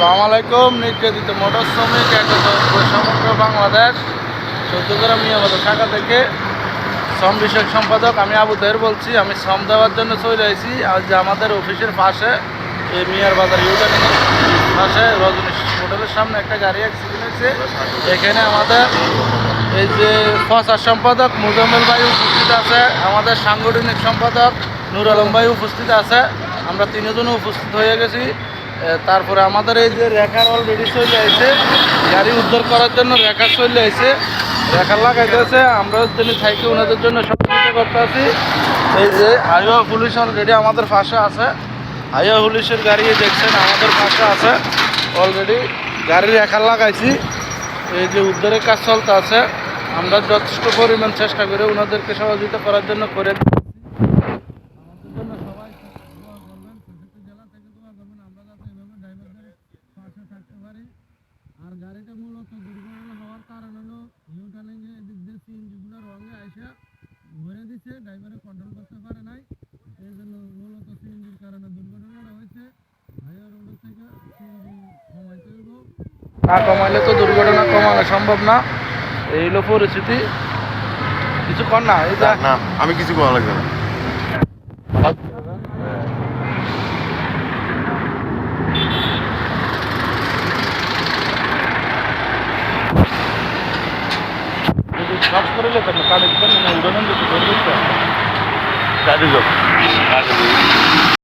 আসসালামু আলাইকুম। নির্যাতিত মোটর শ্রমিক সমগ্র বাংলাদেশ চৌদ্দগ্রাম মিয়াবাজার শাখা থেকে শ্রম বিষয়ক সম্পাদক আমি আবু তাহের বলছি। আমি শ্রম দেওয়ার জন্য চলে আসি। আজ আমাদের অফিসের পাশে এই মিয়ার বাজার ইউটার্নের পাশে রজনী হোটেলের সামনে একটা গাড়ি অ্যাক্সিডেন্ট হয়েছে। এখানে আমাদের এই যে প্রচার সম্পাদক মুজাম্মেল ভাই উপস্থিত আছে, আমাদের সাংগঠনিক সম্পাদক নূর আলম ভাই উপস্থিত আছে। আমরা তিনজনও উপস্থিত হয়ে গেছি। তারপরে আমাদের এই যে রেখার অলরেডি চলে আসছে, গাড়ি উদ্ধার করার জন্য রেখা চলে আসছে, রেখা লাগাইতেছে। আমরা তিনি থাকি ওনাদের জন্য সহযোগিতা করতে আছি। এই যে হাইওয়ে পুলিশ অলরেডি আমাদের পাশে আছে, হাইওয়ে পুলিশের গাড়ি দেখছেন আমাদের পাশে আছে। অলরেডি গাড়ি রেখা লাগাইছি, এই যে উদ্ধারের কাজ চলতে আছে। আমরা যথেষ্ট পরিমাণ চেষ্টা করে ওনাদেরকে সহযোগিতা করার জন্য করে আর গাড়িটা মূলত দুর্ঘটনা হওয়ার কারণ হলো ইউটার্নিং এদিক দিয়ে সিএনজিগুলো রঙে আইসা ঘুরে দিচ্ছে, ড্রাইভারে কন্ট্রোল করতে পারে নাই। এই জন্য মূলত সিএনজির কারণে দুর্ঘটনাটা হয়েছে। হাইওয়ে রোড থেকে সিএনজি কমাইতে হইব, না কমাইলে তো দুর্ঘটনা কমানো সম্ভব না। এই হলো পরিস্থিতি। কিছু কর না, এই না আমি কিছু করা লাগবে না। সব করে লেখেন কানে দিতেন না উদাহরণ দিতে গাড়ি